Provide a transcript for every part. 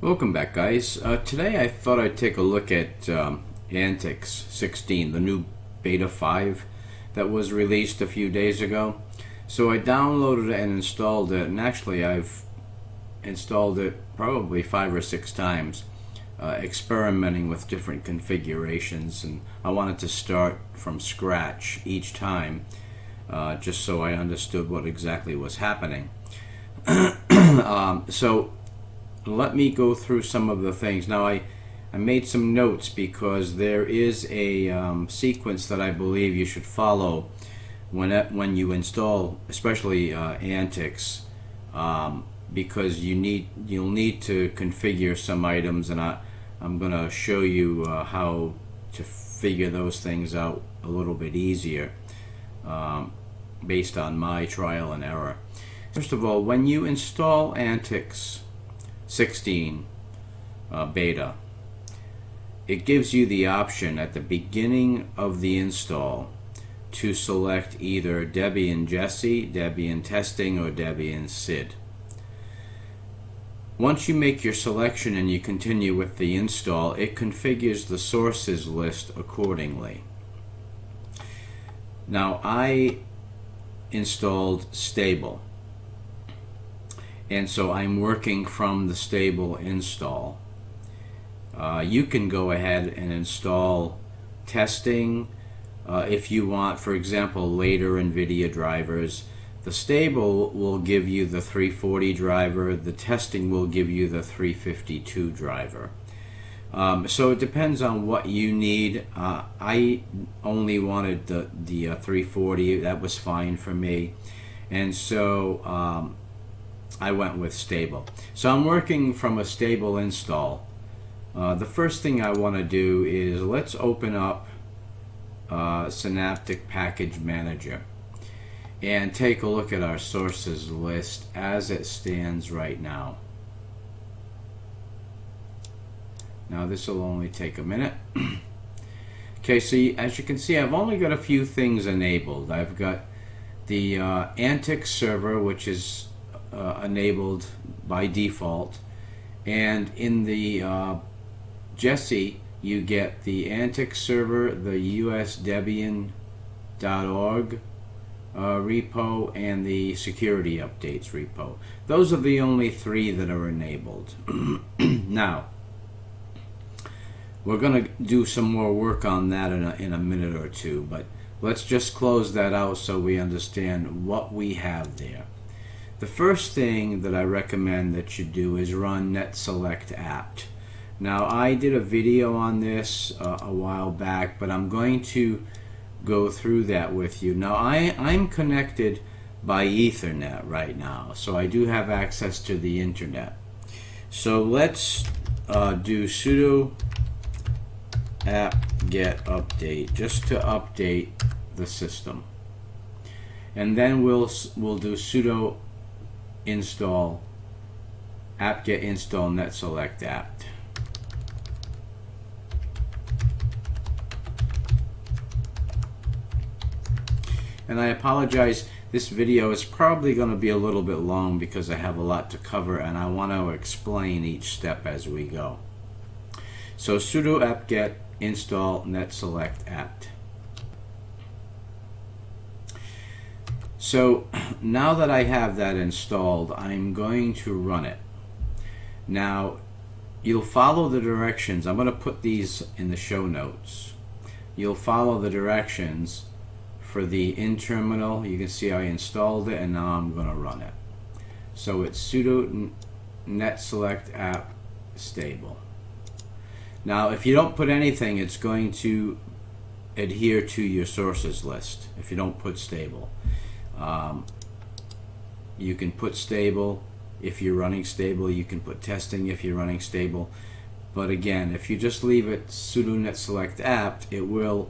Welcome back, guys. Today I thought I'd take a look at Antix16, the new Beta 5 that was released a few days ago. So I downloaded it and installed it, and actually I've installed it probably 5 or 6 times, experimenting with different configurations, and I wanted to start from scratch each time, just so I understood what exactly was happening. So let me go through some of the things. Now I made some notes because there is a sequence that I believe you should follow when you install, especially Antix, because you'll need to configure some items, and I'm going to show you how to figure those things out a little bit easier based on my trial and error. First of all, when you install Antix16 Beta, it gives you the option at the beginning of the install to select either Debian Jesse, Debian Testing, or Debian SID. Once you make your selection and you continue with the install, it configures the sources list accordingly. Now I installed stable, and so I'm working from the stable install. You can go ahead and install testing if you want. For example, later NVIDIA drivers, the stable will give you the 340 driver, the testing will give you the 352 driver. So it depends on what you need. I only wanted the 340, that was fine for me, and so I went with stable. So I'm working from a stable install. The first thing I want to do is let's open up Synaptic Pkg Manager and take a look at our sources list as it stands right now. Now this will only take a minute. Okay, so as you can see, I've only got a few things enabled. I've got the Antix server, which is enabled by default, and in the Jesse you get the Antix server, the usdebian.org repo, and the security updates repo. Those are the only 3 that are enabled. Now we're going to do some more work on that in a minute or two, but let's just close that out so we understand what we have there. The first thing that I recommend that you do is run netselect-apt. Now I did a video on this a while back, but I'm going to go through that with you. Now I'm connected by Ethernet right now, so I do have access to the internet. So let's do sudo apt-get update just to update the system, and then we'll do sudo install apt-get install netselect-apt. And I apologize, this video is probably going to be a little bit long because I have a lot to cover and I want to explain each step as we go. So sudo apt-get install netselect-apt. So now that I have that installed, I'm going to run it. Now you'll follow the directions. I'm going to put these in the show notes. You'll follow the directions for the in terminal. You can see I installed it and now I'm going to run it. So it's sudo netselect-apt stable. Now if you don't put anything, it's going to adhere to your sources list if you don't put stable. You can put stable if you're running stable, you can put testing if you're running stable, but again, if you just leave it sudo netselect-apt, it will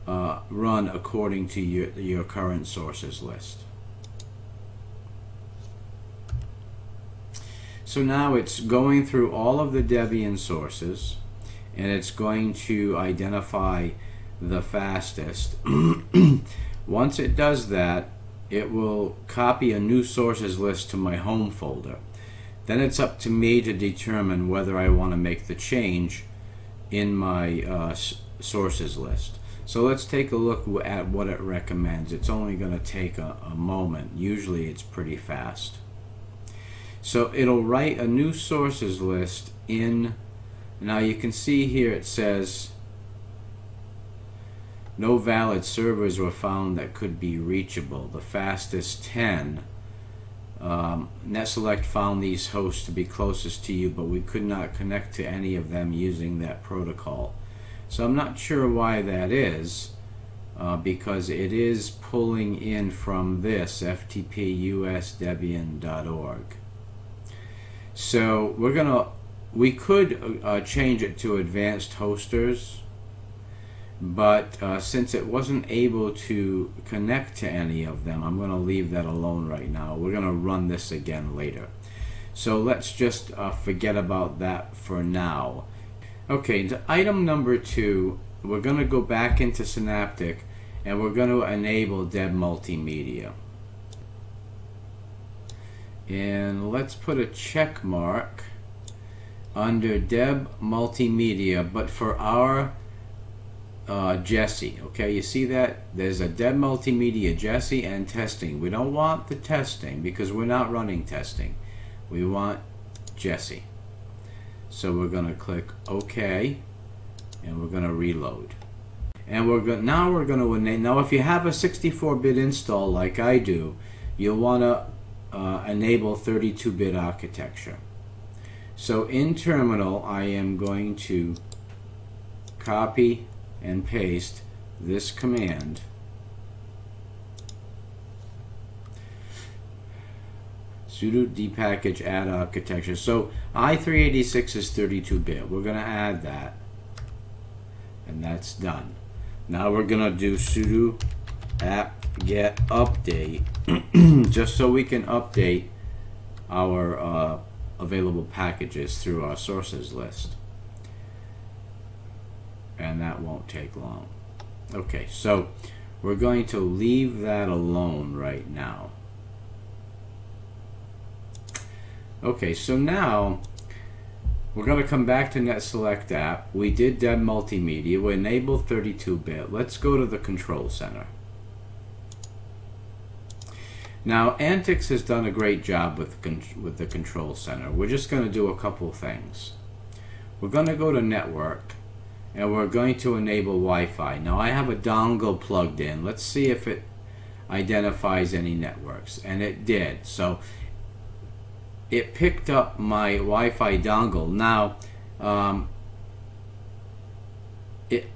run according to your current sources list. So now it's going through all of the Debian sources and it's going to identify the fastest. Once it does that, it will copy a new sources list to my home folder. then it's up to me to determine whether I want to make the change in my sources list. So let's take a look at what it recommends. It's only going to take a moment. Usually it's pretty fast. So it'll write a new sources list in. Now you can see here it says no valid servers were found that could be reachable. The fastest 10. NetSelect found these hosts to be closest to you, but we could not connect to any of them using that protocol. So I'm not sure why that is, because it is pulling in from this ftp-us-debian.org. So we could change it to advanced hosters, but since it wasn't able to connect to any of them, I'm going to leave that alone right now. We're going to run this again later. So let's just forget about that for now. Okay, to item number 2, we're going to go back into Synaptic and we're going to enable deb-multimedia. And let's put a check mark under deb-multimedia, but for our Jesse. Okay, you see that? There's a deb-multimedia Jesse and testing. We don't want the testing because we're not running testing. We want Jesse. So we're going to click OK, and we're going to reload. And now we're going to enable. Now, if you have a 64-bit install like I do, you'll want to enable 32-bit architecture. So in terminal, I am going to copy and paste this command. Sudo dpkg add architecture. So i386 is 32-bit. We're going to add that, and that's done. Now we're going to do sudo apt-get update just so we can update our available packages through our sources list. And that won't take long. Okay, so we're going to leave that alone right now. Okay, so now we're going to come back to netselect-apt. We did deb-multimedia. We enabled 32-bit. Let's go to the control center. Now, Antix has done a great job with the control center. We're just going to do a couple things. We're going to go to network, and we're going to enable Wi-Fi. Now I have a dongle plugged in. Let's see if it identifies any networks, and it did. So it picked up my Wi-Fi dongle. Now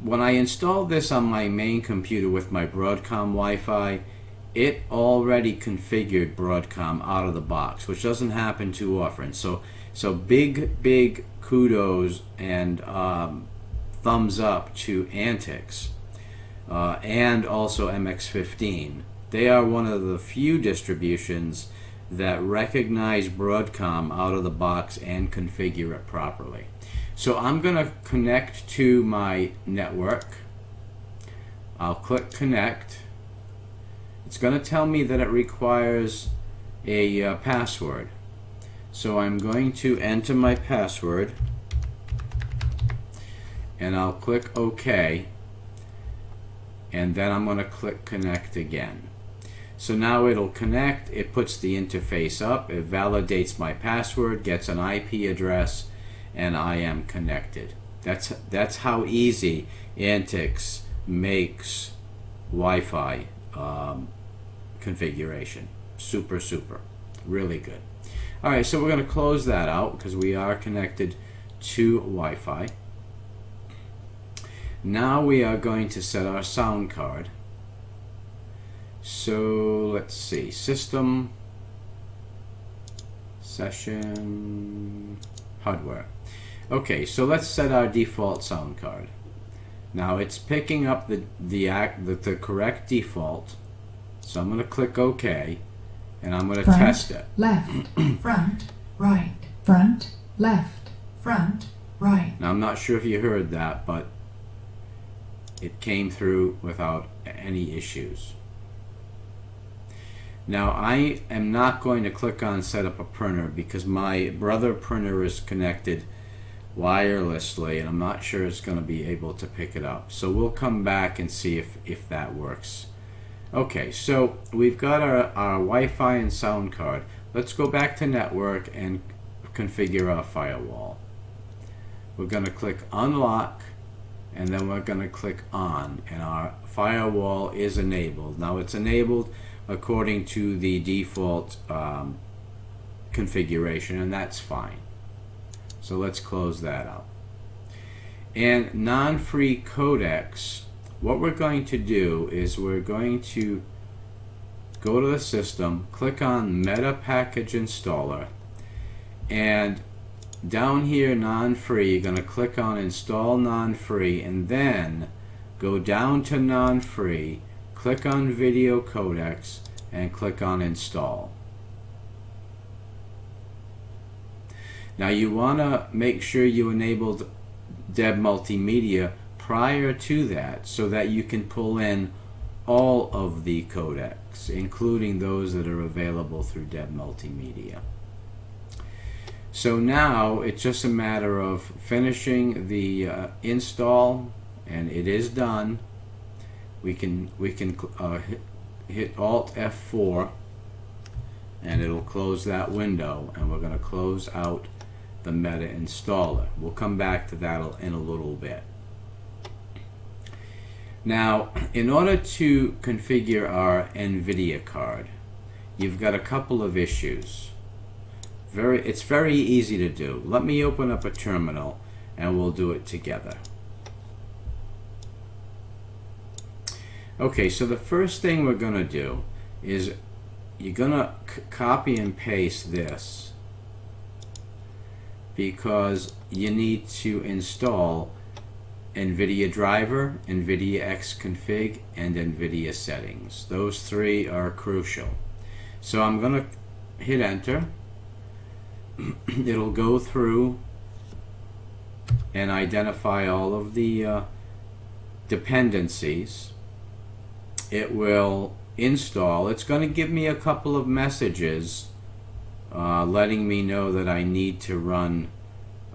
when I installed this on my main computer with my Broadcom Wi-Fi, it already configured Broadcom out of the box, which doesn't happen too often. So big kudos and thumbs up to Antix and also MX15. They are one of the few distributions that recognize Broadcom out of the box and configure it properly. So I'm going to connect to my network. I'll click connect. It's going to tell me that it requires a password. So I'm going to enter my password, and I'll click OK, and then I'm going to click connect again. So now it'll connect, it puts the interface up, it validates my password, gets an IP address, and I am connected. That's how easy Antix makes Wi-Fi configuration. Super, really good. Alright, so we're going to close that out because we are connected to Wi-Fi. Now we are going to set our sound card. So let's see, system, session, hardware. Okay, so let's set our default sound card. Now it's picking up the correct default. So I'm going to click OK, and I'm going to test it. Left, front, right, front, left, front, right. Now I'm not sure if you heard that, but it came through without any issues. Now I am not going to click on set up a printer because my brother printer is connected wirelessly and I'm not sure it's going to be able to pick it up. So we'll come back and see if that works. Okay, so we've got our Wi-Fi and sound card. Let's go back to network and configure our firewall. We're going to click unlock and then we're going to click on, and our firewall is enabled. Now it's enabled according to the default configuration, and that's fine. So let's close that out. And non-free codecs, what we're going to do is we're going to go to the system, click on Meta Package Installer, and down here non-free, you're going to click on install non-free and then go down to non-free, click on video codecs and click on install. Now you want to make sure you enabled deb-multimedia prior to that so that you can pull in all of the codecs, including those that are available through deb-multimedia. So now it's just a matter of finishing the install, and it is done. We can hit Alt F4 and it'll close that window, and we're going to close out the Meta installer. We'll come back to that in a little bit. Now, in order to configure our NVIDIA card, you've got a couple of issues. It's very easy to do. Let me open up a terminal and we'll do it together. Okay, so the first thing we're going to do is you're going to copy and paste this because you need to install nvidia-driver, nvidia-xconfig, and nvidia-settings. Those three are crucial. So I'm going to hit enter. It'll go through and identify all of the dependencies. It will install. It's going to give me a couple of messages letting me know that I need to run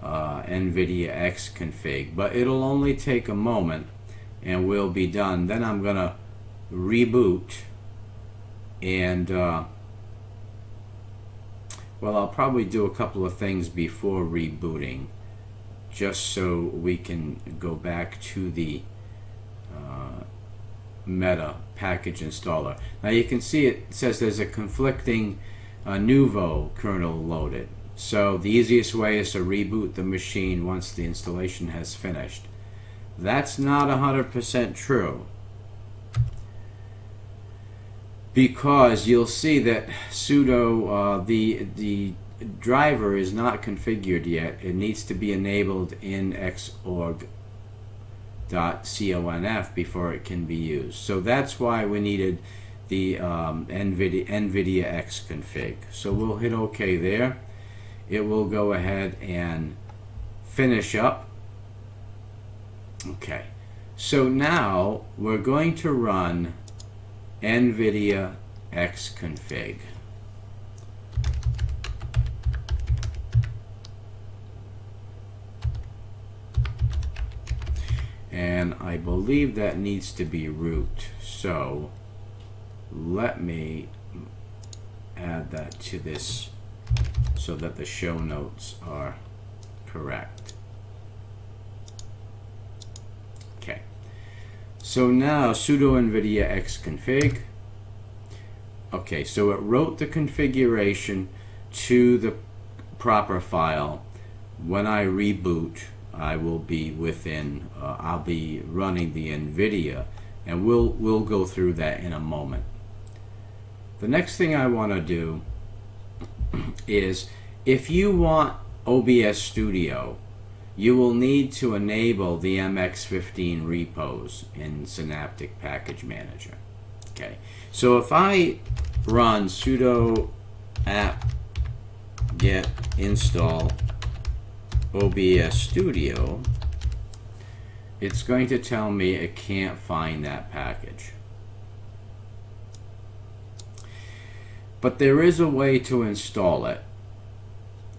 nvidia-xconfig, but it'll only take a moment and we'll be done. Then I'm going to reboot, and well, I'll probably do a couple of things before rebooting just so we can go back to the Meta package installer. Now you can see it says there's a conflicting Nouveau kernel loaded. So the easiest way is to reboot the machine once the installation has finished. That's not 100% true, because you'll see that sudo, the driver is not configured yet. It needs to be enabled in xorg.conf before it can be used. So that's why we needed the nvidia-xconfig. So we'll hit OK there. It will go ahead and finish up. Okay, so now we're going to run nvidia-xconfig. And I believe that needs to be root. So let me add that to this so that the show notes are correct. Okay, so now sudo nvidia-xconfig. Okay, so it wrote the configuration to the proper file. When I reboot, I will be within, I'll be running the NVIDIA, and we'll go through that in a moment. The next thing I want to do is, if you want OBS-Studio, you will need to enable the MX15 repos in Synaptic Pkg Manager. Okay, so if I run sudo apt-get install OBS-Studio, it's going to tell me it can't find that package. But there is a way to install it,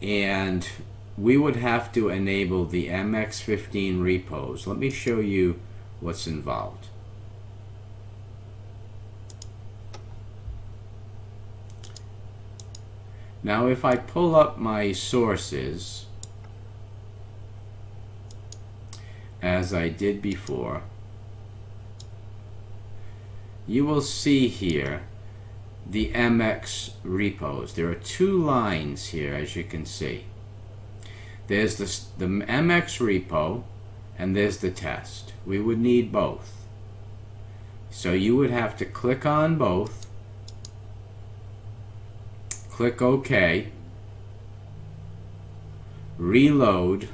and we would have to enable the MX15 repos. Let me show you what's involved. Now if I pull up my sources as I did before, you will see here the MX repos. There are two lines here, as you can see. There's the MX repo and there's the test. We would need both. So you would have to click on both, click OK, reload,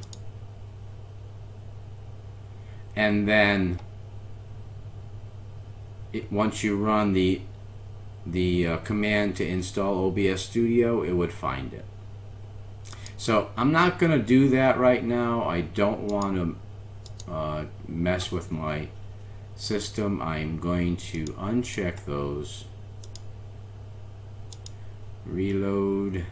and then once you run the command to install OBS-Studio, it would find it. So I'm not going to do that right now. I don't want to mess with my system. I'm going to uncheck those, reload,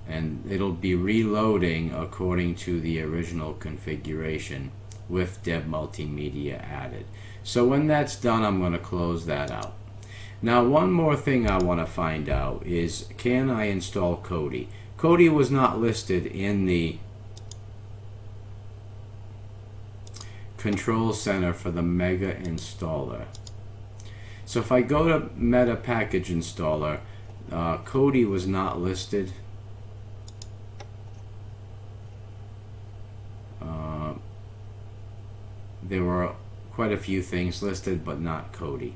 and it'll be reloading according to the original configuration with deb-multimedia added. So when that's done, I'm going to close that out. Now one more thing I want to find out is, can I install Cody? Cody was not listed in the control center for the Mega installer. So if I go to Meta Package Installer, Cody was not listed. There were quite a few things listed, but not Cody.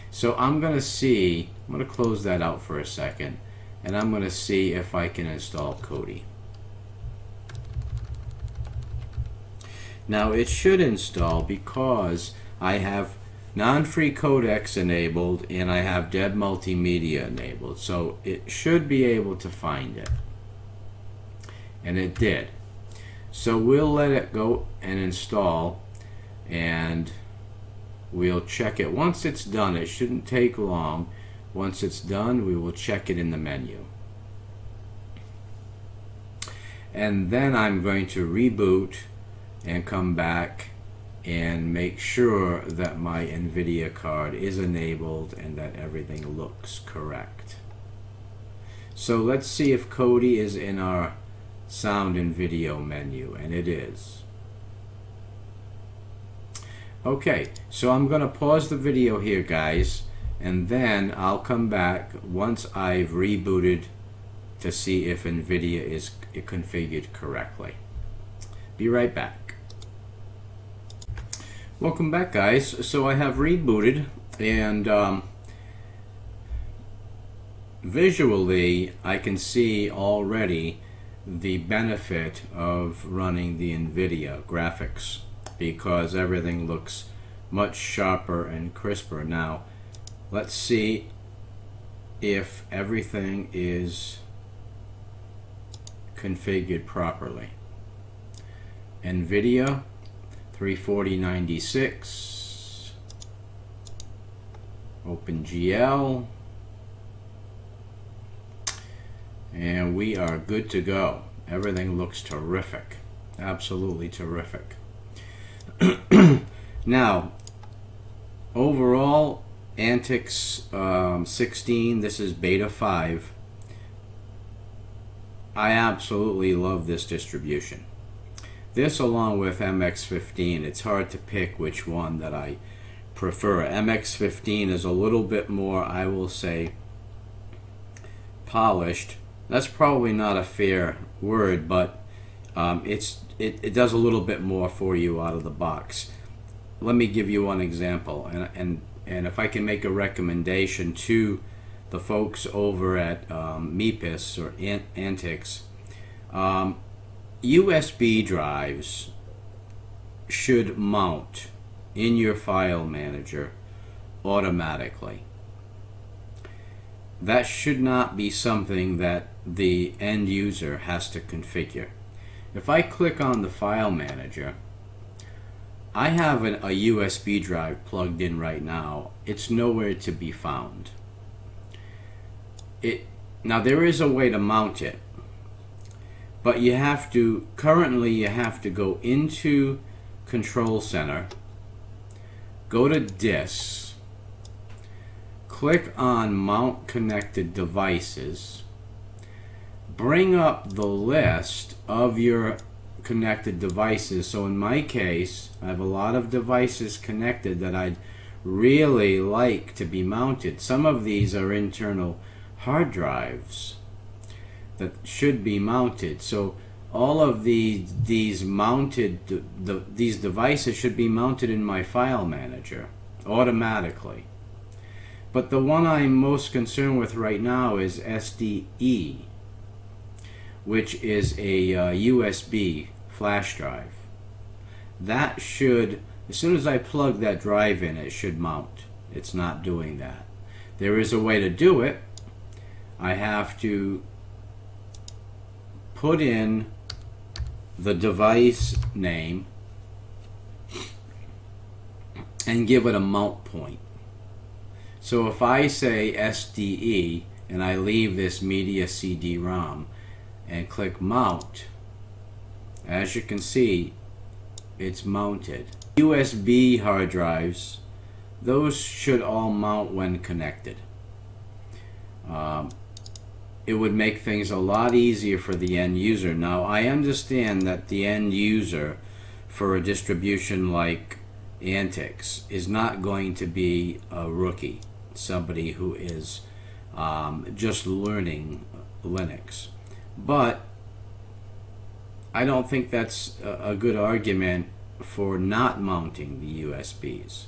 So I'm going to close that out for a second, and I'm going to see if I can install Cody. Now it should install because I have non-free codecs enabled and I have deb-multimedia enabled. So it should be able to find it. And it did. So we'll let it go and install, and we'll check it. Once it's done, it shouldn't take long. Once it's done, we will check it in the menu. And then I'm going to reboot and come back and make sure that my NVIDIA card is enabled and that everything looks correct. So let's see if Cody is in our sound and video menu, and it is. Okay, so I'm going to pause the video here, guys, and then I'll come back once I've rebooted to see if NVIDIA is configured correctly. Be right back. Welcome back, guys. So I have rebooted, and visually I can see already the benefit of running the NVIDIA graphics, because everything looks much sharper and crisper. Now let's see if everything is configured properly. NVIDIA 34096, OpenGL, and we are good to go. Everything looks terrific, absolutely terrific. Now overall, Antix 16, this is beta 5. I absolutely love this distribution. This, along with MX15, it's hard to pick which one that I prefer. MX15 is a little bit more, I will say, polished. That's probably not a fair word, but it does a little bit more for you out of the box. Let me give you one example, and if I can make a recommendation to the folks over at MEPIS or Antix, USB drives should mount in your file manager automatically. That should not be something that the end user has to configure. If I click on the file manager, I have a USB drive plugged in right now. It's nowhere to be found. Now there is a way to mount it, but currently you have to go into Control Center, go to Disks, click on Mount Connected Devices, bring up the list of your connected devices. So in my case, I have a lot of devices connected that I'd really like to be mounted. Some of these are internal hard drives that should be mounted. So all of these devices should be mounted in my file manager automatically. But the one I'm most concerned with right now is SDE, which is a USB flash drive. That should, as soon as I plug that drive in, it should mount. It's not doing that. There is a way to do it. I have to put in the device name and give it a mount point. So if I say SDE and I leave this media CD-ROM and click mount, as you can see, it's mounted. USB hard drives, those should all mount when connected. It would make things a lot easier for the end user. Now I understand that the end user for a distribution like Antix is not going to be a rookie, somebody who is just learning Linux. But I don't think that's a good argument for not mounting the USBs.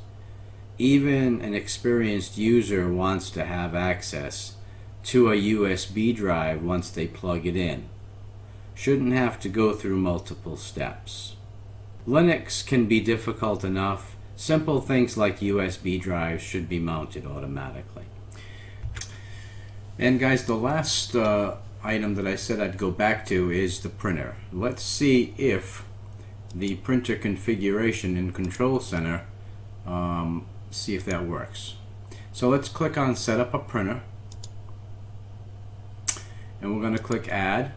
Even an experienced user wants to have access to a USB drive once they plug it in. Shouldn't have to go through multiple steps. Linux can be difficult enough. Simple things like USB drives should be mounted automatically. And guys, the last item that I said I'd go back to is the printer. Let's see if the printer configuration in Control Center, see if that works. So let's click on Set Up a Printer, and we're going to click Add,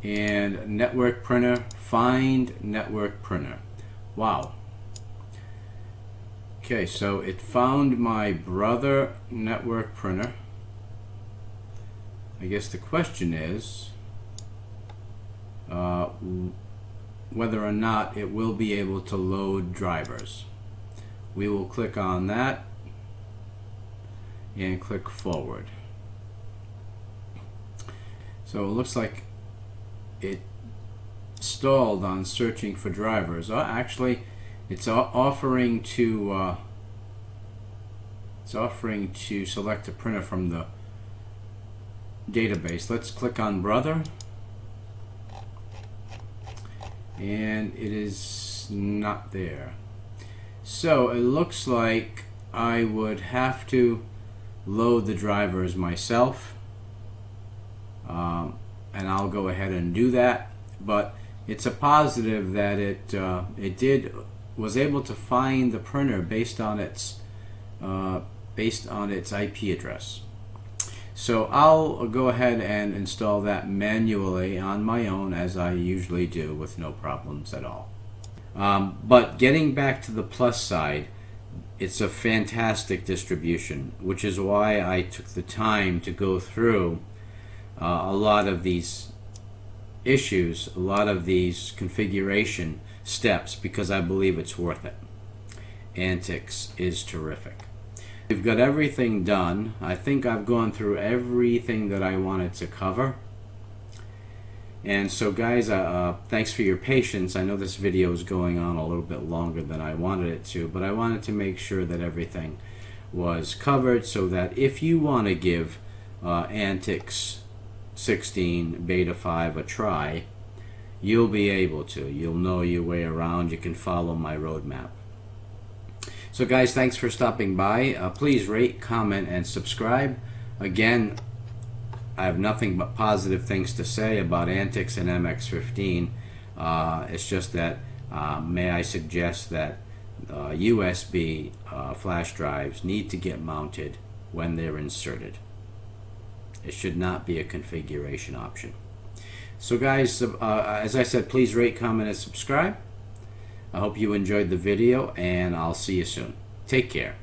and Network Printer, Find Network Printer. Wow. Okay, so it found my brother network printer. I guess the question is whether or not it will be able to load drivers. We will click on that and click forward. So it looks like it stalled on searching for drivers. Actually, it's offering to select a printer from the database. Let's click on brother, and it is not there. So it looks like I would have to load the drivers myself, and I'll go ahead and do that. But it's a positive that it was able to find the printer based on its IP address. So I'll go ahead and install that manually on my own, as I usually do, with no problems at all. But getting back to the plus side, it's a fantastic distribution, which is why I took the time to go through a lot of these issues, a lot of these configuration steps, because I believe it's worth it. Antix is terrific. We've got everything done. I think I've gone through everything that I wanted to cover. And so guys, thanks for your patience. I know this video is going on a little bit longer than I wanted it to, but I wanted to make sure that everything was covered so that if you want to give Antix16 Beta 5 a try, you'll be able to. You'll know your way around. You can follow my roadmap. So guys, thanks for stopping by. Please rate, comment, and subscribe. Again, I have nothing but positive things to say about Antix and MX15. It's just that may I suggest that USB flash drives need to get mounted when they're inserted. It should not be a configuration option. So guys, as I said, please rate, comment, and subscribe. I hope you enjoyed the video, and I'll see you soon. Take care.